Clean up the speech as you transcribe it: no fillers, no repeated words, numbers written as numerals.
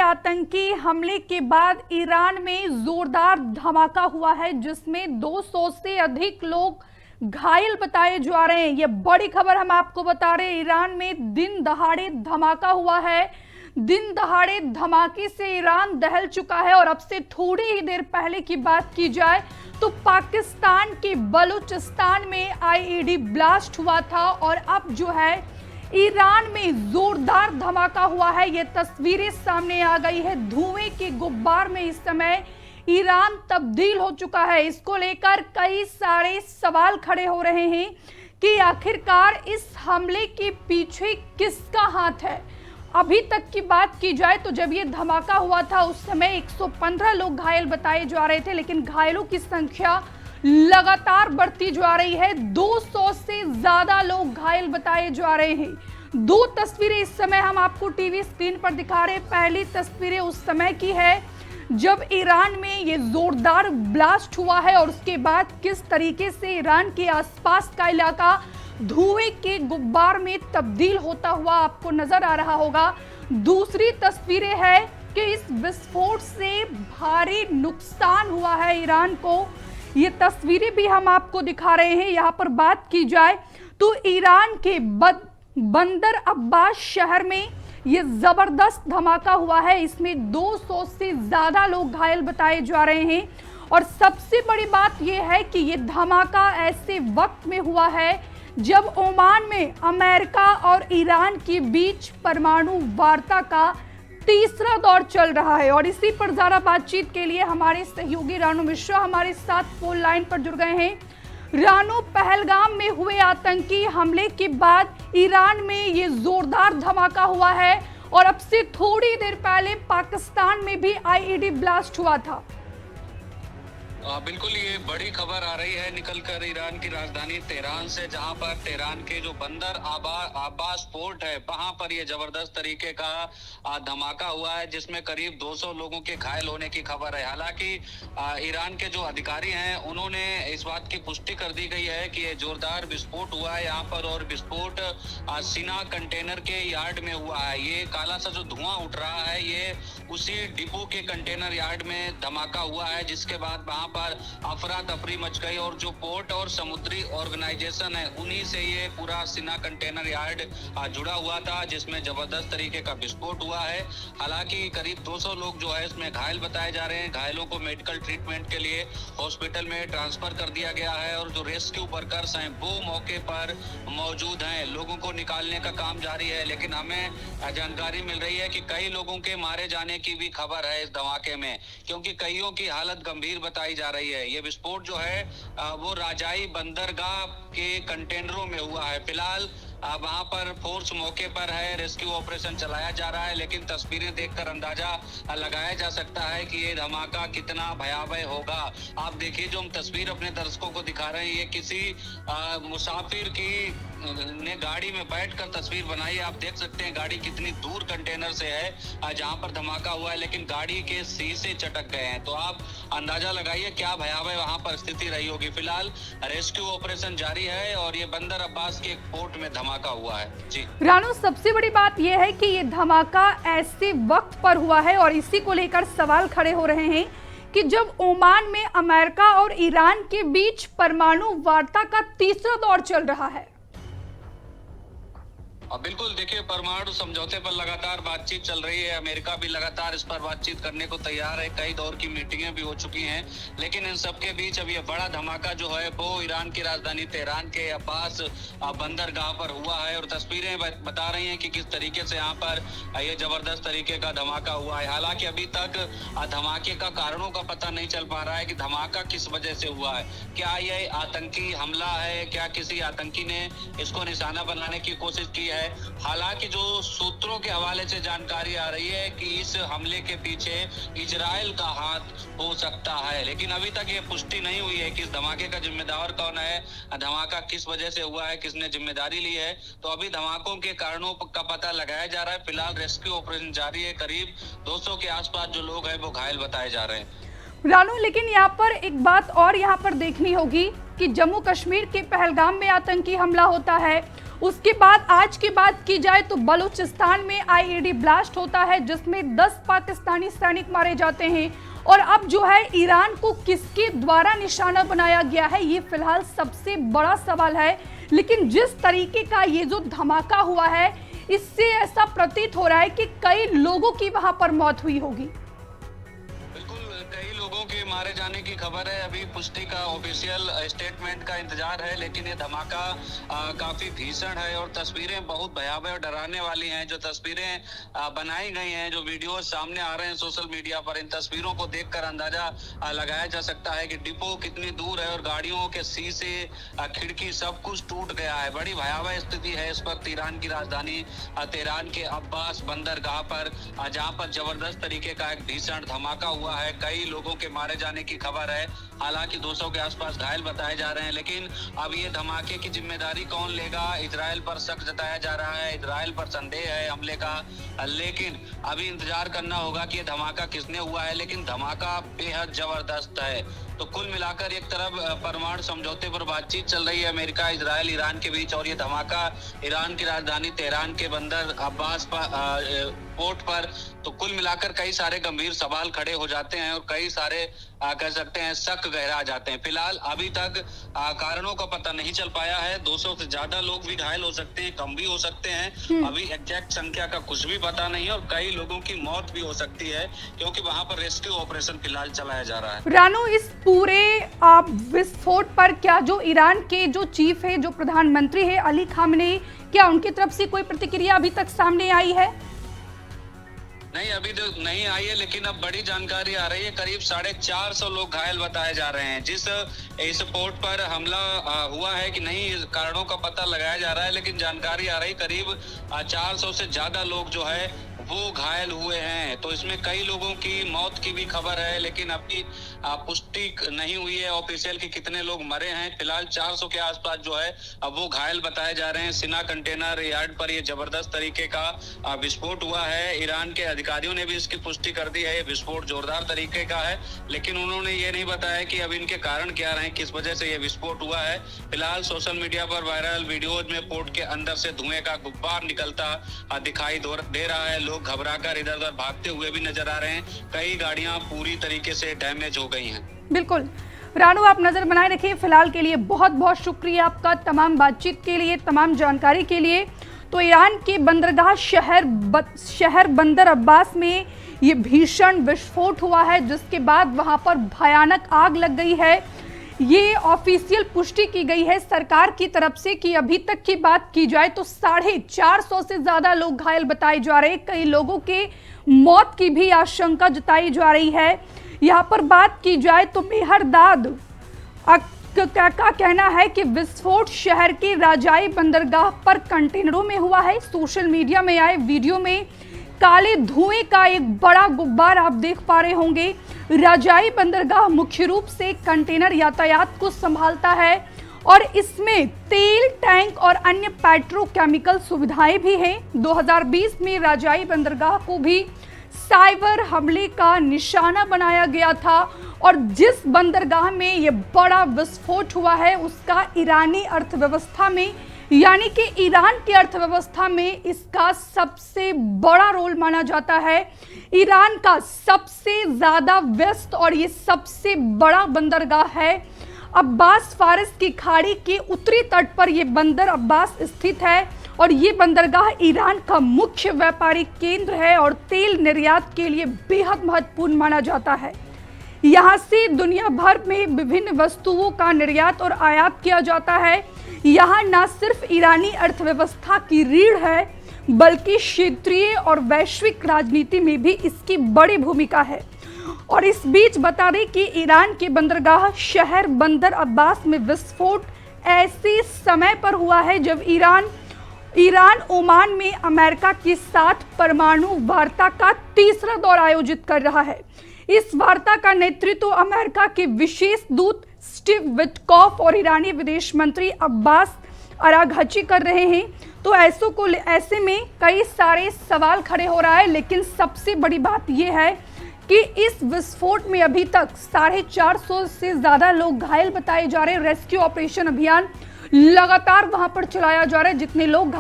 आतंकी हमले के बाद ईरान में जोरदार धमाका हुआ है, जिसमें 200 से अधिक लोग घायल बताए जा रहे हैं। ये बड़ी खबर हम आपको बता रहे हैं। ईरान में दिन दहाड़े धमाका हुआ है। दिन दहाड़े धमाके से ईरान दहल चुका है। और अब से थोड़ी ही देर पहले की बात की जाए तो पाकिस्तान के बलूचिस्तान में आईईडी ब्लास्ट हुआ था और अब जो है ईरान में जोरदार धमाका हुआ है। ये तस्वीरें सामने आ गई है। धुएं के गुब्बार में इस समय ईरान तब्दील हो चुका है। इसको लेकर कई सारे सवाल खड़े हो रहे हैं कि आखिरकार इस हमले के पीछे किसका हाथ है। अभी तक की बात की जाए तो जब ये धमाका हुआ था उस समय 115 लोग घायल बताए जा रहे थे, लेकिन घायलों की संख्या लगातार बढ़ती जा रही है। 200 से ज्यादा लोग घायल बताए जा रहे हैं। दो तस्वीरें इस समय हम आपको टीवी स्क्रीन पर दिखा रहे हैं। पहली तस्वीरें उस समय की है जब ईरान में ये जोरदार ब्लास्ट हुआ है और उसके बाद किस तरीके से ईरान के आसपास का इलाका धुएं के गुब्बार में तब्दील होता हुआ आपको नजर आ रहा होगा। दूसरी तस्वीरें है कि इस विस्फोट से भारी नुकसान हुआ है ईरान को। ये तस्वीरें भी हम आपको दिखा रहे हैं। यहाँ पर बात की जाए तो ईरान के बंदर अब्बास शहर में ये जबरदस्त धमाका हुआ है। इसमें 200 से ज्यादा लोग घायल बताए जा रहे हैं। और सबसे बड़ी बात यह है कि ये धमाका ऐसे वक्त में हुआ है जब ओमान में अमेरिका और ईरान के बीच परमाणु वार्ता का तीसरा दौर चल रहा है। और इसी पर ज्यादा बातचीत के लिए हमारे सहयोगी रानू मिश्रा हमारे साथ फोन लाइन पर जुड़ गए हैं। रानू, पहलगाम में हुए आतंकी हमले के बाद ईरान में ये जोरदार धमाका हुआ है और अब से थोड़ी देर पहले पाकिस्तान में भी आईईडी ब्लास्ट हुआ था। बिल्कुल, ये बड़ी खबर आ रही है निकलकर ईरान की राजधानी तेहरान से, जहां पर तेहरान के जो बंदर अब्बास पोर्ट है वहां पर ये जबरदस्त तरीके का धमाका हुआ है, जिसमें करीब 200 लोगों के घायल होने की खबर है। हालांकि ईरान के जो अधिकारी हैं उन्होंने इस बात की पुष्टि कर दी गई है कि ये जोरदार विस्फोट हुआ है यहाँ पर, और विस्फोट सीना कंटेनर के यार्ड में हुआ है। ये काला सा जो धुआं उठ रहा है ये उसी डिपो के कंटेनर यार्ड में धमाका हुआ है, जिसके बाद वहां पर अफरा तफरी मच गई। और जो पोर्ट और समुद्री ऑर्गेनाइजेशन है उन्हीं से ये पूरा सीना कंटेनर यार्ड जुड़ा हुआ था, जिसमें जबरदस्त तरीके का विस्फोट हुआ है। हालांकि करीब 200 लोग जो है इसमें घायल बताए जा रहे हैं। घायलों को मेडिकल ट्रीटमेंट के लिए हॉस्पिटल में ट्रांसफर कर दिया गया है और जो रेस्क्यू वर्कर्स हैं वो मौके पर मौजूद हैं। लोगों को निकालने का काम जारी है, लेकिन हमें जानकारी मिल रही है कि कई लोगों के मारे जाने की भी खबर है इस धमाके में, क्योंकि कईयों की हालत गंभीर बताई जा रही है। ये विस्फोट जो है वो राजाई बंदरगाह के कंटेनरों में हुआ है। फिलहाल वहां पर फोर्स मौके पर है, रेस्क्यू ऑपरेशन चलाया जा रहा है, लेकिन तस्वीरें देखकर अंदाजा लगाया जा सकता है कि ये धमाका कितना भयावह होगा। आप देखिए, जो हम तस्वीर अपने दर्शकों को दिखा रहे हैं ये किसी मुसाफिर की ने गाड़ी में बैठकर तस्वीर बनाई है। आप देख सकते हैं गाड़ी कितनी दूर कंटेनर से है जहां पर धमाका हुआ है, लेकिन गाड़ी के शीशे चटक गए हैं। तो आप अंदाजा लगाइए क्या भयावह वहां पर स्थिति रही होगी। फिलहाल रेस्क्यू ऑपरेशन जारी है और ये बंदर अब्बास के एक पोर्ट में धमाका हुआ है। जी रानू, सबसे बड़ी बात यह है कि ये धमाका ऐसे वक्त पर हुआ है और इसी को लेकर सवाल खड़े हो रहे हैं कि जब ओमान में अमेरिका और ईरान के बीच परमाणु वार्ता का तीसरा दौर चल रहा है। बिल्कुल, देखिए, परमाणु समझौते पर लगातार बातचीत चल रही है। अमेरिका भी लगातार इस पर बातचीत करने को तैयार है। कई दौर की मीटिंगें भी हो चुकी हैं, लेकिन इन सबके बीच अब ये बड़ा धमाका जो है वो ईरान की राजधानी तेहरान के अब्बास बंदरगाह पर हुआ है। और तस्वीरें बता रही हैं कि किस तरीके से यहाँ पर ये जबरदस्त तरीके का धमाका हुआ है। हालांकि अभी तक धमाके का कारणों का पता नहीं चल पा रहा है कि धमाका किस वजह से हुआ है। क्या ये आतंकी हमला है, क्या किसी आतंकी ने इसको निशाना बनाने की कोशिश की है? हालांकि जो सूत्रों के हवाले से जानकारी आ रही है कि इस हमले के पीछे इजराइल का हाथ हो सकता है, लेकिन अभी तक ये पुष्टि नहीं हुई है कि इस धमाके का जिम्मेदार कौन है, धमाका किस वजह से हुआ है, किसने जिम्मेदारी ली है। तो अभी धमाकों के कारणों का पता लगाया जा रहा है। फिलहाल रेस्क्यू ऑपरेशन जारी है। करीब 200 के आसपास जो लोग हैं वो घायल बताए जा रहे हैं। रानू, लेकिन यहाँ पर एक बात और यहाँ पर देखनी होगी कि जम्मू कश्मीर के पहलगाम में आतंकी हमला होता है, उसके बाद आज की बात की जाए तो बलूचिस्तान में आईईडी ब्लास्ट होता है जिसमें 10 पाकिस्तानी सैनिक मारे जाते हैं। और अब जो है ईरान को किसके द्वारा निशाना बनाया गया है, ये फिलहाल सबसे बड़ा सवाल है। लेकिन जिस तरीके का ये जो धमाका हुआ है, इससे ऐसा प्रतीत हो रहा है कि कई लोगों की वहां पर मौत हुई होगी। कई लोगों के मारे जाने की खबर है। अभी पुष्टि का ऑफिशियल स्टेटमेंट का इंतजार है, लेकिन ये धमाका काफी भीषण है और तस्वीरें बहुत भयावह और डराने वाली हैं। जो तस्वीरें बनाई गई हैं, जो वीडियो सामने आ रहे हैं सोशल मीडिया पर, इन तस्वीरों को देखकर अंदाजा लगाया जा सकता है कि डिपो कितनी दूर है और गाड़ियों के शीशे, खिड़की सब कुछ टूट गया है। बड़ी भयावह स्थिति है इस वक्त ईरान की राजधानी तेहरान के अब्बास बंदरगाह पर, जहाँ पर जबरदस्त तरीके का एक भीषण धमाका हुआ है। कई लोगों के मारे जाने की खबर है, हालांकि 200 के आसपास घायल बताए जा रहे हैं। लेकिन अब ये धमाके की जिम्मेदारी कौन लेगा? इजराइल पर शक जताया जा रहा है, इजराइल पर संदेह है हमले का, लेकिन अभी इंतजार करना होगा कि ये धमाका किसने हुआ है। लेकिन धमाका बेहद जबरदस्त है। तो कुल मिलाकर एक तरफ परमाणु समझौते पर बातचीत चल रही है अमेरिका, इजराइल, ईरान के बीच, और ये धमाका ईरान की राजधानी तेहरान के बंदर अब्बास पोर्ट पर। तो कुल मिलाकर कई सारे गंभीर सवाल खड़े हो जाते हैं और कई सारे कह सकते हैं शक गहरा जाते हैं। फिलहाल अभी तक कारणों का पता नहीं चल पाया है। 200 से ज्यादा लोग भी घायल हो सकते हैं, कम भी हो सकते हैं। अभी एग्जैक्ट संख्या का कुछ भी पता नहीं है और कई लोगों की मौत भी हो सकती है, क्योंकि वहां पर रेस्क्यू ऑपरेशन फिलहाल चलाया जा रहा है। रानू, इस पूरे विस्फोट पर क्या जो ईरान के जो चीफ है, जो प्रधानमंत्री है अली खामेनेई, क्या उनकी तरफ से कोई प्रतिक्रिया अभी तक सामने आई है? नहीं, अभी तो नहीं आई है, लेकिन अब बड़ी जानकारी आ रही है। करीब 450 लोग घायल बताए जा रहे हैं। जिस इस पोर्ट पर हमला हुआ है कि नहीं, कारणों का पता लगाया जा रहा है, लेकिन जानकारी आ रही करीब 400 से ज्यादा लोग जो है वो घायल हुए हैं। तो इसमें कई लोगों की मौत की भी खबर है, लेकिन अभी पुष्टि नहीं हुई है ऑफिशियल कि कितने लोग मरे हैं। फिलहाल 400 के आसपास जो है अब वो घायल बताए जा रहे हैं। सिना कंटेनर यार्ड पर ये जबरदस्त तरीके का विस्फोट हुआ है। ईरान के अधिकारियों ने भी इसकी पुष्टि कर दी है, ये विस्फोट जोरदार तरीके का है, लेकिन उन्होंने ये नहीं बताया कि अब इनके कारण क्या रहे, किस वजह से ये विस्फोट हुआ है। फिलहाल सोशल मीडिया पर वायरल वीडियोज में पोर्ट के अंदर से धुएं का गुब्बार निकलता दिखाई दे रहा है। लोग घबराकर इधर उधर भागते हुए भी नजर आ रहे हैं। कई गाड़ियां पूरी तरीके से डैमेज हो गई हैं। बिल्कुल रानू, आप नजर बनाए रखिए। फिलहाल के लिए बहुत बहुत शुक्रिया आपका, तमाम बातचीत के लिए, तमाम जानकारी के लिए। तो ईरान के बंदरगाह शहर बंदर अब्बास में ये भीषण विस्फोट हुआ है, जिसके बाद वहां पर भयानक आग लग गई है। ये ऑफिशियल पुष्टि की गई है सरकार की तरफ से कि अभी तक की बात की जाए तो 450 से ज्यादा लोग घायल बताए जा रहे हैं। कई लोगों के मौत की भी आशंका जताई जा रही है। यहाँ पर बात की जाए तो मेहरदाद का कहना है कि विस्फोट शहर के राजाई बंदरगाह पर कंटेनरों में हुआ है। सोशल मीडिया में आए वीडियो में काले धुएं का एक बड़ा गुब्बार आप देख पा रहे होंगे। राजाई बंदरगाह मुख्य रूप से कंटेनर यातायात को संभालता है और इसमें तेल टैंक और अन्य पेट्रोकेमिकल सुविधाएं भी हैं। 2020 में राजाई बंदरगाह को भी साइबर हमले का निशाना बनाया गया था और जिस बंदरगाह में ये बड़ा विस्फोट हुआ है उसका ईरानी अर्थव्यवस्था में, यानी कि ईरान की अर्थव्यवस्था में इसका सबसे बड़ा रोल माना जाता है। ईरान का सबसे ज्यादा व्यस्त और ये सबसे बड़ा बंदरगाह है। अब्बास फारस की खाड़ी के उत्तरी तट पर यह बंदर अब्बास स्थित है और ये बंदरगाह ईरान का मुख्य व्यापारिक केंद्र है और तेल निर्यात के लिए बेहद महत्वपूर्ण माना जाता है। यहाँ से दुनिया भर में विभिन्न वस्तुओं का निर्यात और आयात किया जाता है। यहाँ न सिर्फ ईरानी अर्थव्यवस्था की रीढ़ है बल्कि क्षेत्रीय और वैश्विक राजनीति में भी इसकी बड़ी भूमिका है। और इस बीच बता दें कि ईरान के बंदरगाह शहर बंदर अब्बास में विस्फोट ऐसे समय पर हुआ है जब ईरान ओमान में अमेरिका के साथ परमाणु वार्ता का तीसरा दौर आयोजित कर रहा है। इस वार्ता का नेतृत्व अमेरिका के विशेष दूत स्टीव विटकॉफ और ईरानी विदेश मंत्री अब्बास अराघची कर रहे हैं। तो ऐसे में कई सारे सवाल खड़े हो रहा है, लेकिन सबसे बड़ी बात यह है कि इस विस्फोट में अभी तक 450 से ज्यादा लोग घायल बताए जा रहे हैं। रेस्क्यू ऑपरेशन अभियान लगातार वहां पर चलाया जा रहा है। जितने लोग